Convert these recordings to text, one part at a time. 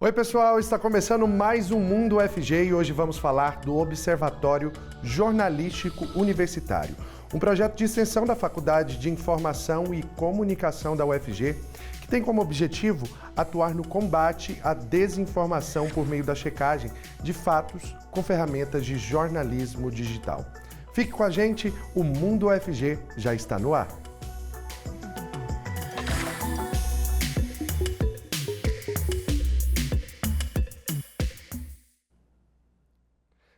Oi pessoal, está começando mais um Mundo UFG e hoje vamos falar do Observatório Jornalístico Universitário, um projeto de extensão da Faculdade de Informação e Comunicação da UFG que tem como objetivo atuar no combate à desinformação por meio da checagem de fatos com ferramentas de jornalismo digital. Fique com a gente, o Mundo UFG já está no ar.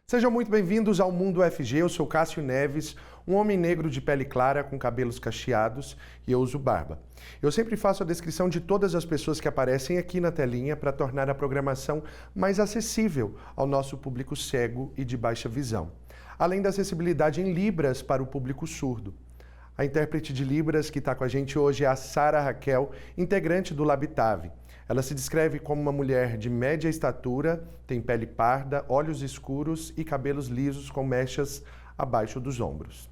Sejam muito bem-vindos ao Mundo UFG, eu sou Cássio Neves, um homem negro de pele clara com cabelos cacheados e eu uso barba. Eu sempre faço a descrição de todas as pessoas que aparecem aqui na telinha para tornar a programação mais acessível ao nosso público cego e de baixa visão, além da acessibilidade em Libras para o público surdo. A intérprete de Libras que está com a gente hoje é a Sara Raquel, integrante do Labitave. Ela se descreve como uma mulher de média estatura, tem pele parda, olhos escuros e cabelos lisos com mechas abaixo dos ombros.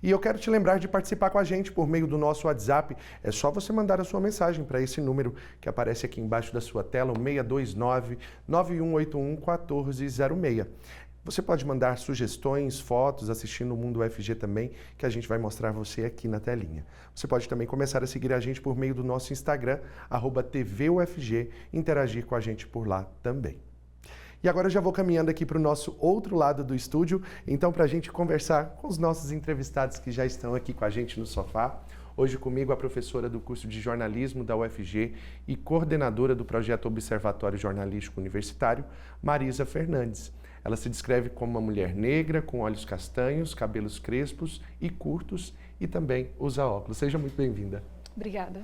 E eu quero te lembrar de participar com a gente por meio do nosso WhatsApp. É só você mandar a sua mensagem para esse número que aparece aqui embaixo da sua tela, o 629-9181-1406. Você pode mandar sugestões, fotos, assistindo o Mundo UFG também, que a gente vai mostrar você aqui na telinha. Você pode também começar a seguir a gente por meio do nosso Instagram, @TVUFG, interagir com a gente por lá também. E agora eu já vou caminhando aqui para o nosso outro lado do estúdio, então para a gente conversar com os nossos entrevistados que já estão aqui com a gente no sofá. Hoje comigo a professora do curso de jornalismo da UFG e coordenadora do projeto Observatório Jornalístico Universitário, Marisa Fernandes. Ela se descreve como uma mulher negra, com olhos castanhos, cabelos crespos e curtos e também usa óculos. Seja muito bem-vinda. Obrigada.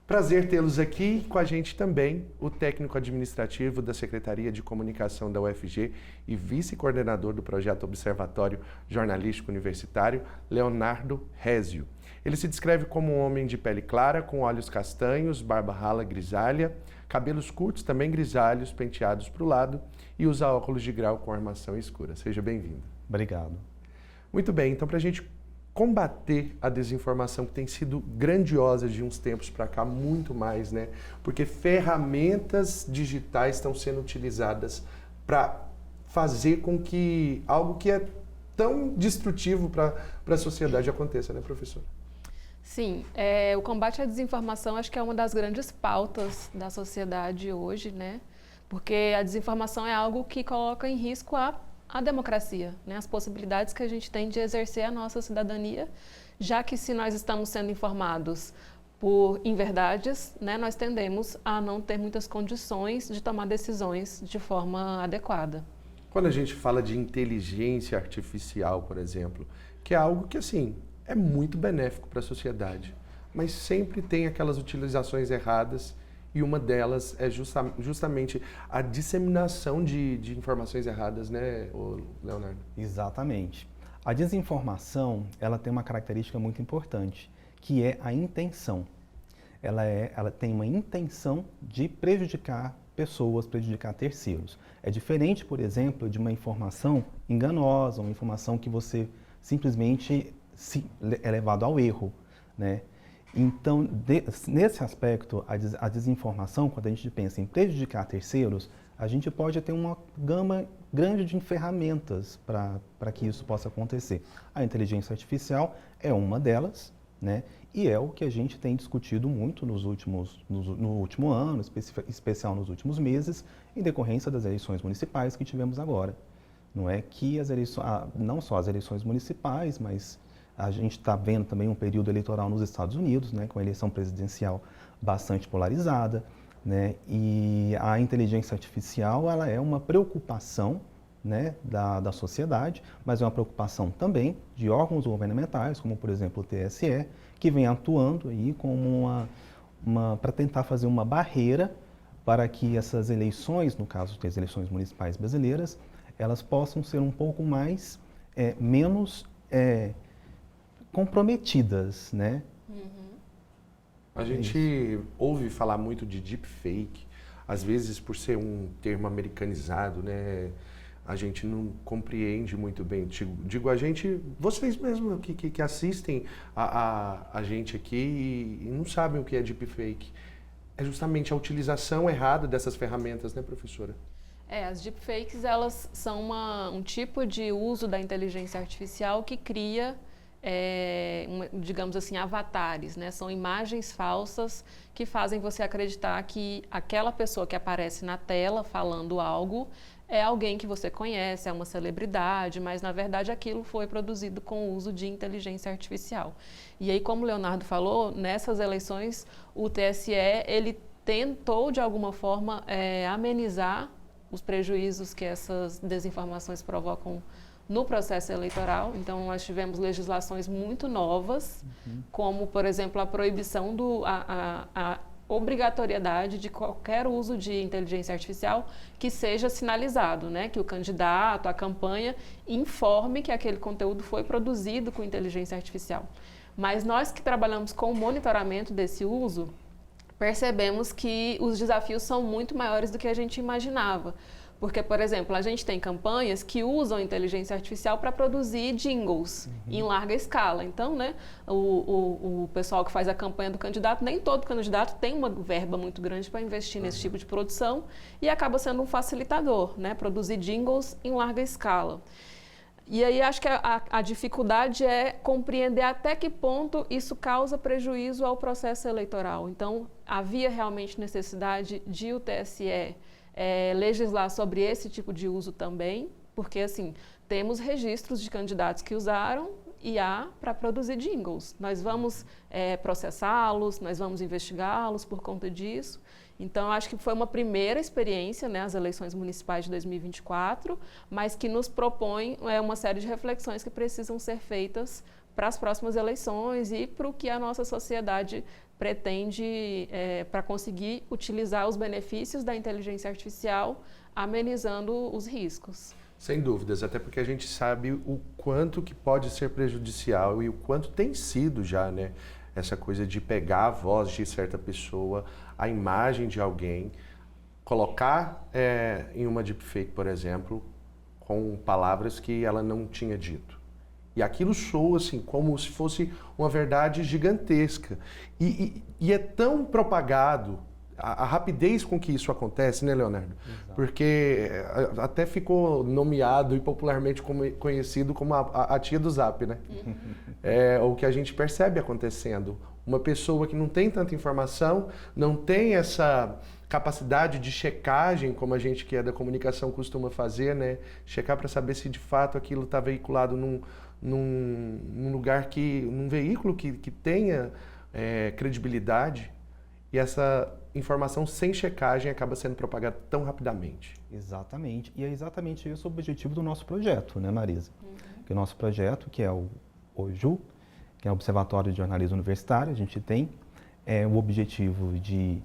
Prazer tê-los aqui com a gente também, o técnico administrativo da Secretaria de Comunicação da UFG e vice-coordenador do projeto Observatório Jornalístico Universitário, Leonardo Rézio. Ele se descreve como um homem de pele clara, com olhos castanhos, barba rala grisalha, cabelos curtos, também grisalhos, penteados para o lado e usa óculos de grau com armação escura. Seja bem-vindo. Obrigado. Muito bem, então para a gente combater a desinformação que tem sido grandiosa de uns tempos para cá, muito mais, né? Porque ferramentas digitais estão sendo utilizadas para fazer com que algo que é tão destrutivo para a sociedade aconteça, né, professor? Sim, o combate à desinformação acho que é uma das grandes pautas da sociedade hoje, né? Porque a desinformação é algo que coloca em risco a democracia, né? As possibilidades que a gente tem de exercer a nossa cidadania, já que se nós estamos sendo informados por inverdades, né, nós tendemos a não ter muitas condições de tomar decisões de forma adequada. Quando a gente fala de inteligência artificial, por exemplo, que é algo que, assim, é muito benéfico para a sociedade, mas sempre tem aquelas utilizações erradas e uma delas é justamente a disseminação de informações erradas, né, Leonardo? Exatamente. A desinformação, ela tem uma característica muito importante, que é a intenção. Ela tem uma intenção de prejudicar pessoas, prejudicar terceiros. É diferente, por exemplo, de uma informação enganosa, uma informação que você simplesmente é levado ao erro, né? Então, nesse aspecto, a desinformação, quando a gente pensa em prejudicar terceiros, a gente pode ter uma gama grande de ferramentas para que isso possa acontecer. A inteligência artificial é uma delas, né? E é o que a gente tem discutido muito no último ano, especial nos últimos meses, em decorrência das eleições municipais que tivemos agora. Não é que não só as eleições municipais, mas a gente está vendo também um período eleitoral nos Estados Unidos, né, com a eleição presidencial bastante polarizada, né, e a inteligência artificial ela é uma preocupação, né, da sociedade, mas é uma preocupação também de órgãos governamentais, como por exemplo o TSE, que vem atuando aí como para tentar fazer uma barreira para que essas eleições, no caso das eleições municipais brasileiras, elas possam ser um pouco mais, menos comprometidas, né? Uhum. A gente ouve falar muito de deepfake, às vezes por ser um termo americanizado, né? A gente não compreende muito bem. Digo a gente, vocês mesmos que assistem a gente aqui e não sabem o que é deepfake. é justamente a utilização errada dessas ferramentas, né, professora? As deepfakes, elas são um tipo de uso da inteligência artificial que cria, digamos assim, avatares, né? São imagens falsas que fazem você acreditar que aquela pessoa que aparece na tela falando algo é alguém que você conhece, é uma celebridade, mas na verdade aquilo foi produzido com o uso de inteligência artificial. E aí, como o Leonardo falou, nessas eleições o TSE ele tentou de alguma forma amenizar os prejuízos que essas desinformações provocam no processo eleitoral. Então, nós tivemos legislações muito novas, como, por exemplo, a proibição a obrigatoriedade de qualquer uso de inteligência artificial que seja sinalizado, né? Que o candidato, a campanha, informe que aquele conteúdo foi produzido com inteligência artificial. Mas nós que trabalhamos com o monitoramento desse uso, percebemos que os desafios são muito maiores do que a gente imaginava. Porque, por exemplo, a gente tem campanhas que usam inteligência artificial para produzir jingles em larga escala. Então, né, o pessoal que faz a campanha do candidato, nem todo candidato tem uma verba muito grande para investir nesse tipo de produção e acaba sendo um facilitador, né, produzir jingles em larga escala. E aí acho que a dificuldade é compreender até que ponto isso causa prejuízo ao processo eleitoral. Então, havia realmente necessidade de o TSE legislar sobre esse tipo de uso também, porque assim, temos registros de candidatos que usaram IA para produzir jingles. Nós vamos processá-los, nós vamos investigá-los por conta disso. Então, acho que foi uma primeira experiência, né, as eleições municipais de 2024, mas que nos propõe uma série de reflexões que precisam ser feitas para as próximas eleições e para o que a nossa sociedade pretende para conseguir utilizar os benefícios da inteligência artificial, amenizando os riscos. Sem dúvidas, até porque a gente sabe o quanto que pode ser prejudicial e o quanto tem sido já, né? Essa coisa de pegar a voz de certa pessoa, a imagem de alguém, colocar em uma deepfake, por exemplo, com palavras que ela não tinha dito. E aquilo soa assim, como se fosse uma verdade gigantesca. E é tão propagado, a rapidez com que isso acontece, né, Leonardo? Exato. Porque até ficou nomeado e popularmente conhecido como a tia do Zap, né? É o que a gente percebe acontecendo. Uma pessoa que não tem tanta informação, não tem essa capacidade de checagem, como a gente que é da comunicação costuma fazer, né? Checar para saber se de fato aquilo está veiculado num lugar num veículo que tenha credibilidade, e essa informação sem checagem acaba sendo propagada tão rapidamente. Exatamente. E é exatamente esse o objetivo do nosso projeto, né, Marisa? Que o nosso projeto, que é o OJU, que é o Observatório de Jornalismo Universitário, a gente tem o objetivo de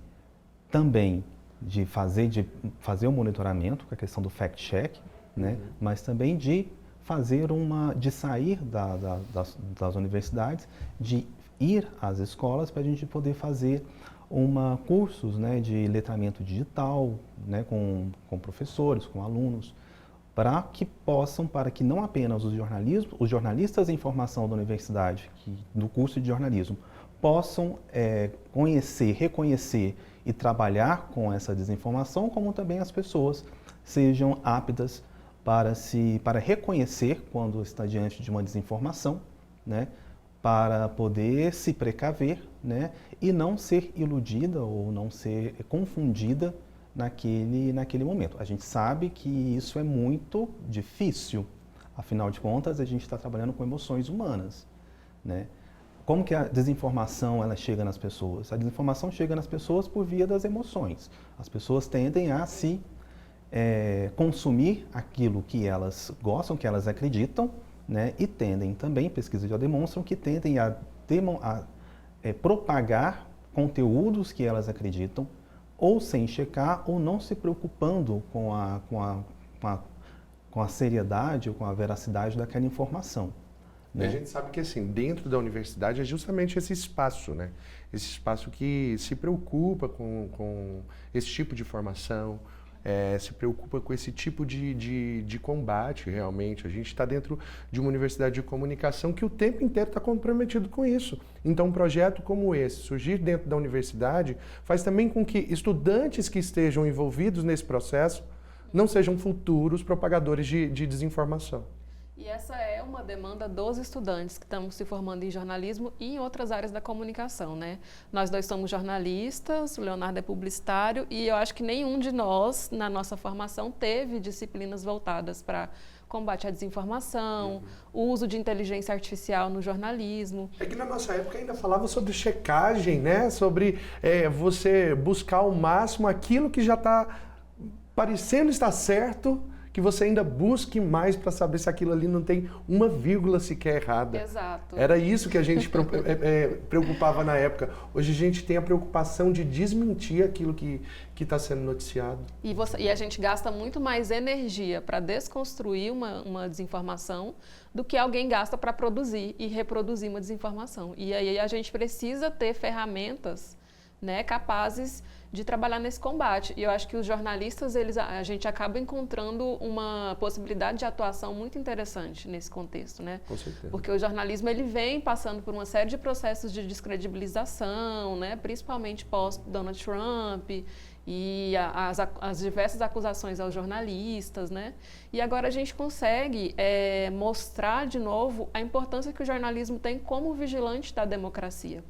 também de fazer o monitoramento, com a questão do fact-check, né? Mas também de fazer de sair das universidades, de ir às escolas para a gente poder fazer cursos, né, de letramento digital, né, com professores, com alunos, para que não apenas os jornalistas em formação da universidade, do curso de jornalismo, possam conhecer, reconhecer e trabalhar com essa desinformação, como também as pessoas sejam aptas para reconhecer quando está diante de uma desinformação, né, para poder se precaver, né, e não ser iludida ou não ser confundida naquele momento. A gente sabe que isso é muito difícil, afinal de contas a gente está trabalhando com emoções humanas, né? Como que a desinformação ela chega nas pessoas? A desinformação chega nas pessoas por via das emoções. As pessoas tendem a consumir aquilo que elas gostam, que elas acreditam, né? E tendem também, pesquisas já demonstram, que tendem a propagar conteúdos que elas acreditam, ou sem checar, ou não se preocupando com a seriedade ou com a veracidade daquela informação. Né? A gente sabe que assim, dentro da universidade é justamente esse espaço, né? Esse espaço que se preocupa com esse tipo de formação, se preocupa com esse tipo de combate, realmente. A gente está dentro de uma universidade de comunicação que o tempo inteiro está comprometido com isso. Então, um projeto como esse, surgir dentro da universidade, faz também com que estudantes que estejam envolvidos nesse processo não sejam futuros propagadores de desinformação. E essa é uma demanda dos estudantes que estão se formando em jornalismo e em outras áreas da comunicação, né? Nós dois somos jornalistas, o Leonardo é publicitário e eu acho que nenhum de nós, na nossa formação, teve disciplinas voltadas para combate à desinformação, o uso de inteligência artificial no jornalismo. É que na nossa época ainda falava sobre checagem, né? Sobre você buscar ao máximo aquilo que já está parecendo estar certo, que você ainda busque mais para saber se aquilo ali não tem uma vírgula sequer errada. Exato. Era isso que a gente preocupava na época. Hoje a gente tem a preocupação de desmentir aquilo que está sendo noticiado. E a gente gasta muito mais energia para desconstruir uma desinformação do que alguém gasta para produzir e reproduzir uma desinformação. E aí a gente precisa ter ferramentas, né, capazes de trabalhar nesse combate. E eu acho que os jornalistas, a gente acaba encontrando uma possibilidade de atuação muito interessante nesse contexto, né? Com certeza. Porque o jornalismo ele vem passando por uma série de processos de descredibilização, né, principalmente pós-Donald Trump e as diversas acusações aos jornalistas, né? E agora a gente consegue mostrar de novo a importância que o jornalismo tem como vigilante da democracia.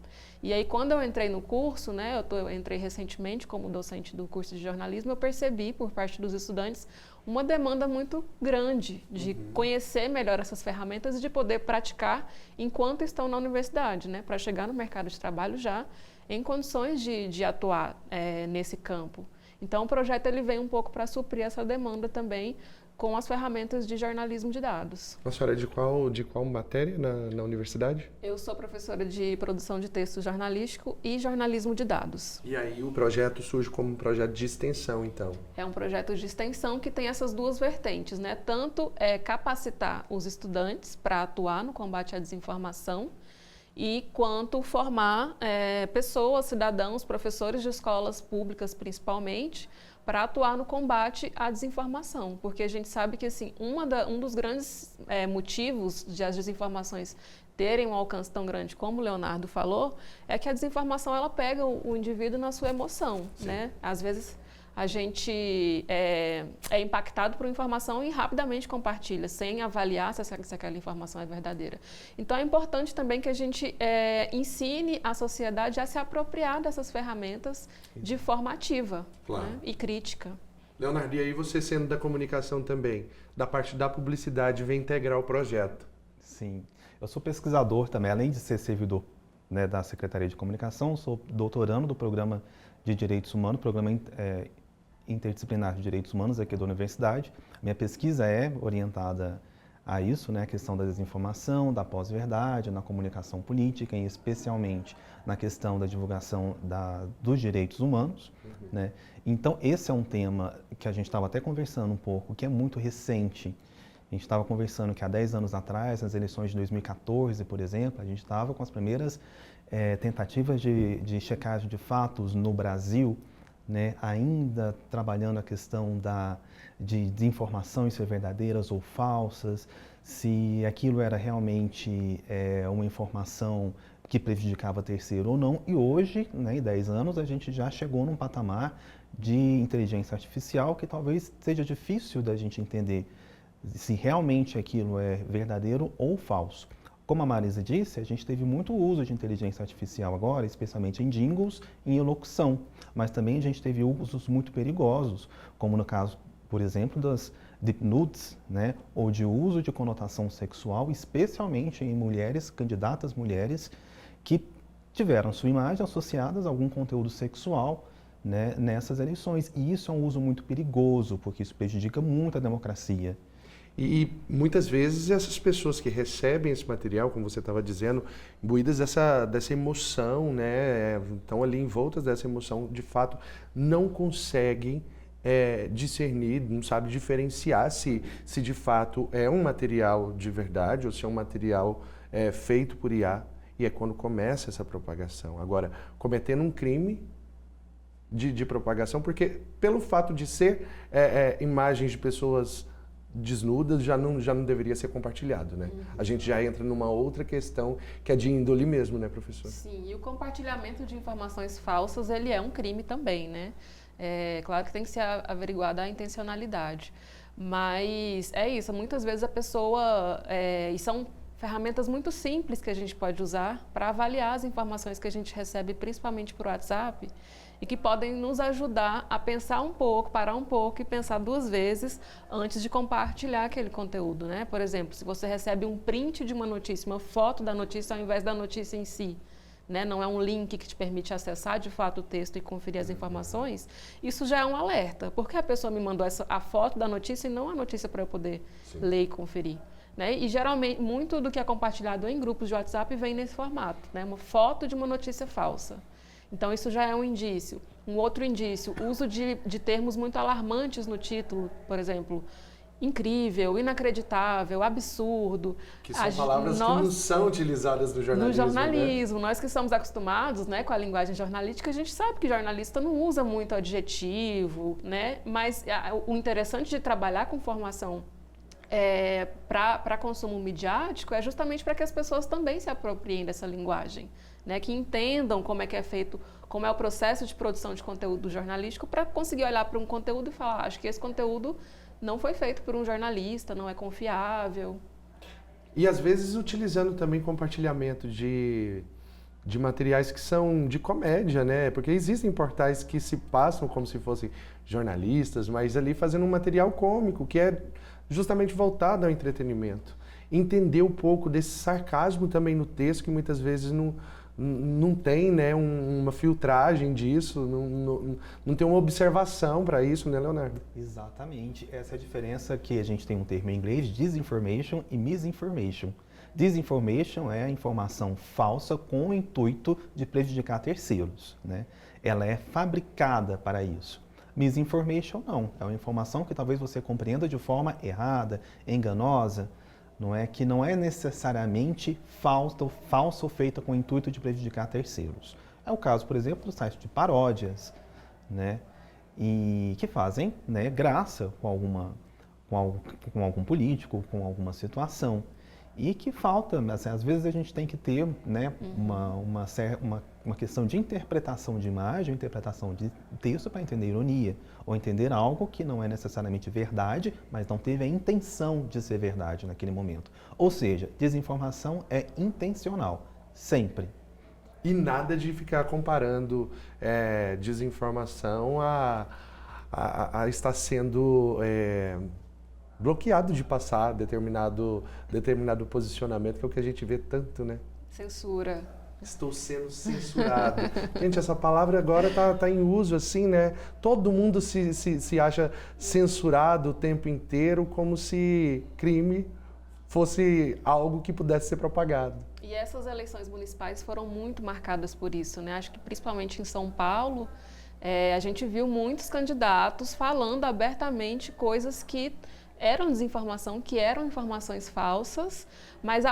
E aí, quando eu entrei no curso, né, eu entrei recentemente como docente do curso de jornalismo, eu percebi, por parte dos estudantes, uma demanda muito grande de conhecer melhor essas ferramentas e de poder praticar enquanto estão na universidade, né, para chegar no mercado de trabalho já em condições de atuar nesse campo. Então, o projeto ele vem um pouco para suprir essa demanda também com as ferramentas de jornalismo de dados. A senhora é de qual matéria na universidade? Eu sou professora de produção de texto jornalístico e jornalismo de dados. E aí o projeto surge como um projeto de extensão, então? É um projeto de extensão que tem essas duas vertentes, né? Tanto capacitar os estudantes para atuar no combate à desinformação e quanto formar pessoas, cidadãos, professores de escolas públicas principalmente, para atuar no combate à desinformação, porque a gente sabe que assim, um dos grandes motivos de as desinformações terem um alcance tão grande como o Leonardo falou, é que a desinformação ela pega o indivíduo na sua emoção, né? Às vezes a gente é impactado por informação e rapidamente compartilha, sem avaliar se aquela informação é verdadeira. Então, é importante também que a gente ensine a sociedade a se apropriar dessas ferramentas de forma ativa, claro, né, e crítica. Leonardo, e aí você sendo da comunicação também, da parte da publicidade, vem integrar o projeto? Sim, eu sou pesquisador também, além de ser servidor, né, da Secretaria de Comunicação, sou doutorando do Programa de Direitos Humanos, Programa Interdisciplinar de Direitos Humanos aqui da universidade. Minha pesquisa é orientada a isso, né, a questão da desinformação, da pós-verdade, na comunicação política, e especialmente na questão da divulgação dos direitos humanos, né? Então, esse é um tema que a gente estava até conversando um pouco, que é muito recente. A gente estava conversando que há 10 anos atrás, nas eleições de 2014, por exemplo, a gente estava com as primeiras tentativas de checagem de fatos no Brasil, né, ainda trabalhando a questão de desinformação e ser verdadeiras ou falsas, se aquilo era realmente uma informação que prejudicava terceiro ou não. E hoje, né, em 10 anos, a gente já chegou num patamar de inteligência artificial que talvez seja difícil da gente entender se realmente aquilo é verdadeiro ou falso. Como a Marisa disse, a gente teve muito uso de inteligência artificial agora, especialmente em jingles e em locução, mas também a gente teve usos muito perigosos, como no caso, por exemplo, das deep nudes, né, ou de uso de conotação sexual, especialmente em mulheres, candidatas mulheres, que tiveram sua imagem associada a algum conteúdo sexual, né, nessas eleições. E isso é um uso muito perigoso, porque isso prejudica muito a democracia. E muitas vezes essas pessoas que recebem esse material, como você estava dizendo, imbuídas dessa emoção, né, estão ali envoltas dessa emoção, de fato não conseguem discernir, não sabe diferenciar se de fato é um material de verdade ou se é um material feito por IA, e é quando começa essa propagação. Agora, cometendo um crime, de propagação, porque pelo fato de ser imagens de pessoas desnudas já não deveria ser compartilhado, né? A gente já entra numa outra questão que é de índole mesmo, né, professor? Sim, e o compartilhamento de informações falsas, ele é um crime também, né? É claro que tem que ser averiguada a intencionalidade, mas é isso, muitas vezes a pessoa, e são ferramentas muito simples que a gente pode usar para avaliar as informações que a gente recebe, principalmente por WhatsApp, e que podem nos ajudar a pensar um pouco, parar um pouco e pensar duas vezes antes de compartilhar aquele conteúdo, né? Por exemplo, se você recebe um print de uma notícia, uma foto da notícia ao invés da notícia em si, né? Não é um link que te permite acessar de fato o texto e conferir as informações, isso já é um alerta, porque a pessoa me mandou a foto da notícia e não a notícia para eu poder ler e conferir. Né? E geralmente, muito do que é compartilhado em grupos de WhatsApp vem nesse formato, né? Uma foto de uma notícia falsa. Então, isso já é um indício. Um outro indício, uso de termos muito alarmantes no título, por exemplo, incrível, inacreditável, absurdo. Que são palavras que não são utilizadas no jornalismo. No jornalismo. Né? Nós que estamos acostumados, né, com a linguagem jornalística, a gente sabe que jornalista não usa muito adjetivo, né? Mas o interessante de trabalhar com formação para consumo midiático é justamente para que as pessoas também se apropriem dessa linguagem, né, que entendam como é que é feito, como é o processo de produção de conteúdo jornalístico, para conseguir olhar para um conteúdo e falar, acho que esse conteúdo não foi feito por um jornalista, não é confiável. E às vezes utilizando também compartilhamento de materiais que são de comédia, né? Porque existem portais que se passam como se fossem jornalistas, mas ali fazendo um material cômico, que é justamente voltado ao entretenimento. Entender um pouco desse sarcasmo também no texto, que muitas vezes não tem, né, uma filtragem disso, não tem uma observação para isso, né, Leonardo? Exatamente. Essa é a diferença que a gente tem um termo em inglês, disinformation e misinformation. Disinformation é a informação falsa com o intuito de prejudicar terceiros, né? Ela é fabricada para isso. Misinformation não, é uma informação que talvez você compreenda de forma errada, enganosa, não é, que não é necessariamente falsa ou feita com o intuito de prejudicar terceiros. É o caso, por exemplo, do site de paródias, né, e que fazem, né, graça com algum político, com alguma situação. E que falta, assim, às vezes a gente tem que ter, né, uma questão de interpretação de imagem, interpretação de texto para entender ironia, ou entender algo que não é necessariamente verdade, mas não teve a intenção de ser verdade naquele momento. Ou seja, desinformação é intencional, sempre. E nada de ficar comparando desinformação a estar sendo bloqueado de passar determinado posicionamento, que é o que a gente vê tanto, né? Censura. Estou sendo censurado. Gente, essa palavra agora tá em uso, assim, né? Todo mundo se acha censurado o tempo inteiro, como se crime fosse algo que pudesse ser propagado. E essas eleições municipais foram muito marcadas por isso, né? Acho que principalmente em São Paulo, a gente viu muitos candidatos falando abertamente coisas que eram desinformação, que eram informações falsas, mas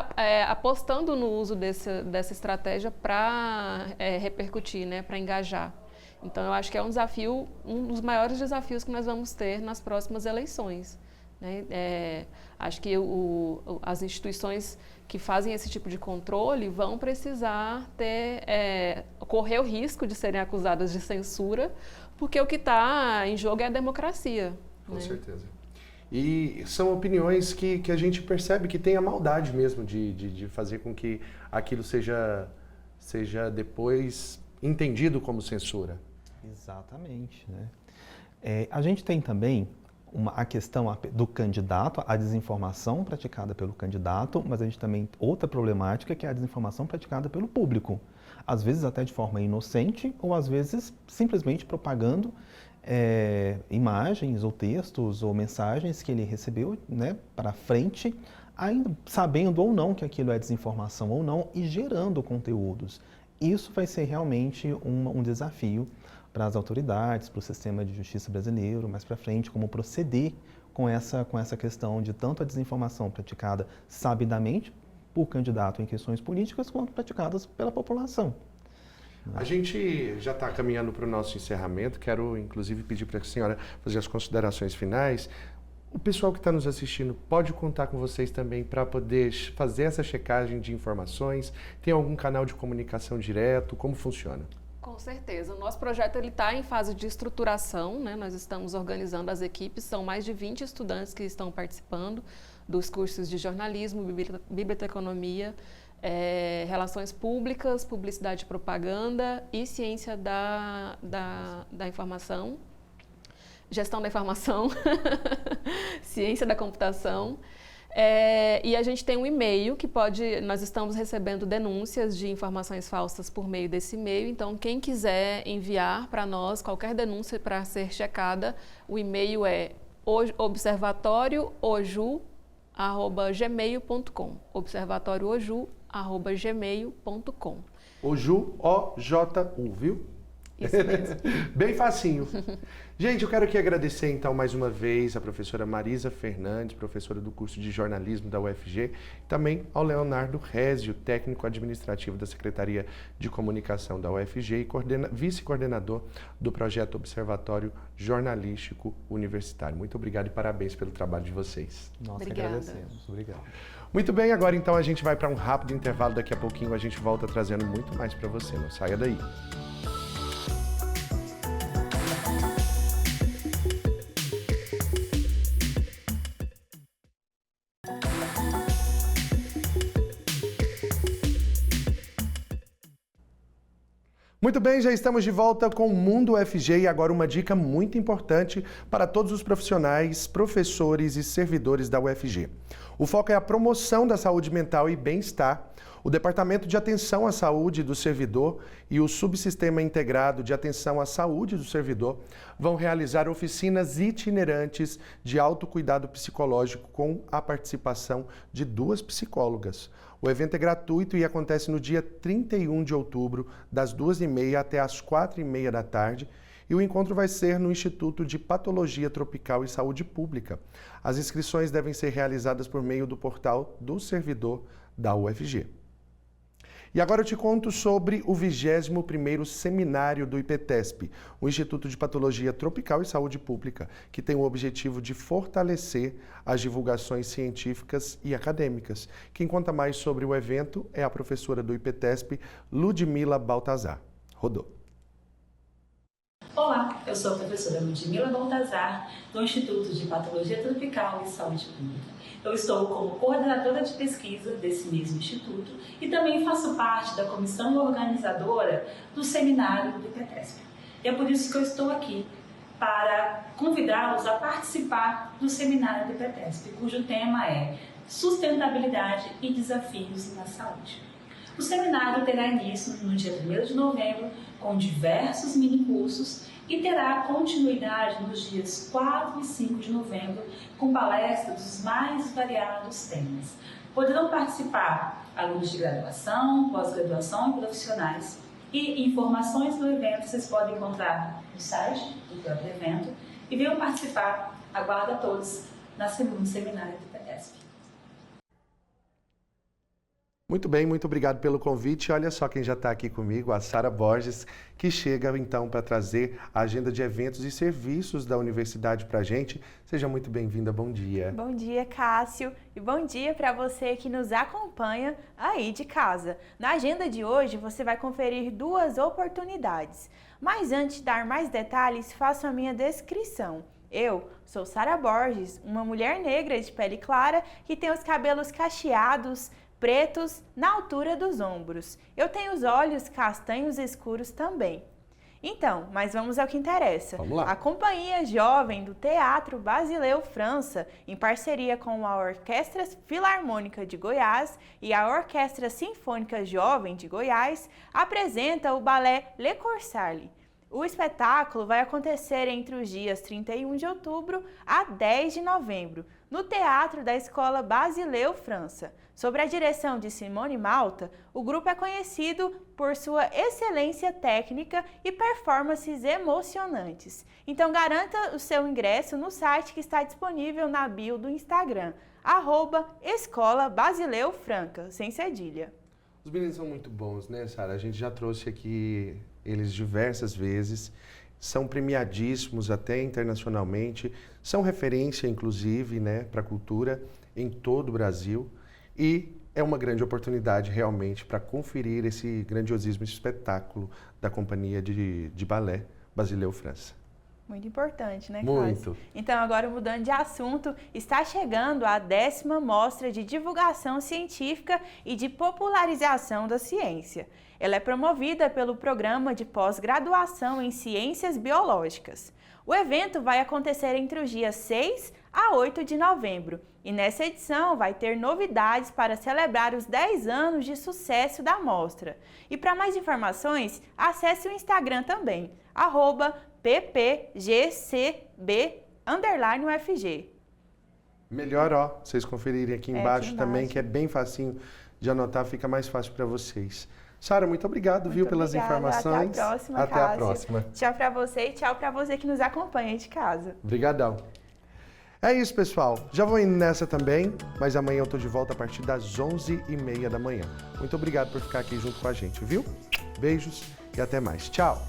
apostando no uso dessa estratégia para repercutir, né, para engajar. Então, eu acho que é um desafio, um dos maiores desafios que nós vamos ter nas próximas eleições, né? Acho que as instituições que fazem esse tipo de controle vão precisar correr o risco de serem acusadas de censura, porque o que está em jogo é a democracia. Com né? certeza. E são opiniões que a gente percebe que tem a maldade mesmo de fazer com que aquilo seja depois entendido como censura. Exatamente, né? A gente tem também a questão do candidato, a desinformação praticada pelo candidato, mas a gente também outra problemática que é a desinformação praticada pelo público. Às vezes até de forma inocente ou às vezes simplesmente propagando imagens ou textos ou mensagens que ele recebeu, né, para frente, ainda sabendo ou não que aquilo é desinformação ou não e gerando conteúdos. Isso vai ser realmente um desafio para as autoridades, para o sistema de justiça brasileiro, mais para frente, como proceder com essa questão de tanto a desinformação praticada sabidamente por candidato em questões políticas, quanto praticadas pela população. A gente já está caminhando para o nosso encerramento. Quero, inclusive, pedir para a senhora fazer as considerações finais. O pessoal que está nos assistindo pode contar com vocês também para poder fazer essa checagem de informações? Tem algum canal de comunicação direto? Como funciona? Com certeza. O nosso projeto está em fase de estruturação, né? Nós estamos organizando as equipes, são mais de 20 estudantes que estão participando dos cursos de jornalismo, biblioteconomia, relações públicas, publicidade e propaganda e ciência da informação, gestão da informação, ciência da computação. E a gente tem um e-mail que nós estamos recebendo denúncias de informações falsas por meio desse e-mail, então quem quiser enviar para nós qualquer denúncia para ser checada, o e-mail é observatórioOju@gmail.com, observatórioOju@gmail.com. Oju, O-J-U, viu? Isso mesmo. Bem facinho. Gente, eu quero aqui agradecer então mais uma vez a professora Marisa Fernandes, professora do curso de jornalismo da UFG, e também ao Leonardo Rézio, técnico administrativo da Secretaria de Comunicação da UFG e vice-coordenador do projeto Observatório Jornalístico Universitário. Muito obrigado e parabéns pelo trabalho de vocês. Nós Obrigada. agradecemos. Obrigado. Muito bem, agora então a gente vai para um rápido intervalo, daqui a pouquinho a gente volta trazendo muito mais para você, não saia daí. Muito bem, já estamos de volta com o Mundo UFG e agora uma dica muito importante para todos os profissionais, professores e servidores da UFG. O foco é a promoção da saúde mental e bem-estar. O Departamento de Atenção à Saúde do Servidor e o Subsistema Integrado de Atenção à Saúde do Servidor vão realizar oficinas itinerantes de autocuidado psicológico com a participação de 2 psicólogas. O evento é gratuito e acontece no dia 31 de outubro, das 2h30 até as 4h30 da tarde, e o encontro vai ser no Instituto de Patologia Tropical e Saúde Pública. As inscrições devem ser realizadas por meio do portal do servidor da UFG. E agora eu te conto sobre o 21º Seminário do IPTESP, o Instituto de Patologia Tropical e Saúde Pública, que tem o objetivo de fortalecer as divulgações científicas e acadêmicas. Quem conta mais sobre o evento é a professora do IPTESP, Ludmila Baltazar. Rodou. Olá, eu sou a professora Ludmila Baltazar, do Instituto de Patologia Tropical e Saúde Pública. Eu estou como coordenadora de pesquisa desse mesmo instituto e também faço parte da comissão organizadora do seminário do IPTESP. E é por isso que eu estou aqui, para convidá-los a participar do seminário do IPTESP, cujo tema é Sustentabilidade e Desafios na Saúde. O seminário terá início no dia 1º de novembro, com diversos minicursos, e terá continuidade nos dias 4 e 5 de novembro, com palestras dos mais variados temas. Poderão participar alunos de graduação, pós-graduação e profissionais. E informações do evento vocês podem encontrar no site do próprio evento. E venham participar. Aguardo a todos no seminário do IPTESP. Muito bem, muito obrigado pelo convite. Olha só quem já está aqui comigo, a Sara Borges, que chega então para trazer a agenda de eventos e serviços da universidade para a gente. Seja muito bem-vinda, bom dia. Bom dia, Cássio, e bom dia para você que nos acompanha aí de casa. Na agenda de hoje você vai conferir 2 oportunidades, mas antes de dar mais detalhes, faço a minha descrição. Eu sou Sara Borges, uma mulher negra de pele clara que tem os cabelos cacheados, pretos na altura dos ombros. Eu tenho os olhos castanhos escuros também. Então, mas vamos ao que interessa. Vamos lá. A Companhia Jovem do Teatro Basileu França, em parceria com a Orquestra Filarmônica de Goiás e a Orquestra Sinfônica Jovem de Goiás, apresenta o balé Le Corsale. O espetáculo vai acontecer entre os dias 31 de outubro a 10 de novembro, no Teatro da Escola Basileu França. Sob a direção de Simone Malta, o grupo é conhecido por sua excelência técnica e performances emocionantes. Então garanta o seu ingresso no site que está disponível na bio do Instagram, @Escola Basileu Franca, sem cedilha. Os meninos são muito bons, né, Sara? A gente já trouxe aqui eles diversas vezes. São premiadíssimos até internacionalmente, são referência, inclusive, né, para a cultura em todo o Brasil. E é uma grande oportunidade, realmente, para conferir esse grandiosíssimo espetáculo da Companhia de Balé Basileu França. Muito importante, né, Muito. Cássio? Então, agora mudando de assunto, está chegando a 10ª Mostra de Divulgação Científica e de Popularização da Ciência. Ela é promovida pelo Programa de Pós-Graduação em Ciências Biológicas. O evento vai acontecer entre os dias 6 a 8 de novembro e nessa edição vai ter novidades para celebrar os 10 anos de sucesso da mostra. E para mais informações, acesse o Instagram também, ppgcb_UFG. Melhor, ó, vocês conferirem aqui embaixo, aqui também, embaixo. que é bem facinho de anotar, fica mais fácil para vocês. Sara, muito obrigado, viu, pelas informações. Até a próxima, Até a Cássio. próxima. Tchau para você e tchau para você que nos acompanha de casa. Obrigadão. É isso, pessoal. Já vou indo nessa também, mas amanhã eu tô de volta a partir das 11h30 da manhã. Muito obrigado por ficar aqui junto com a gente, viu? Beijos e até mais. Tchau.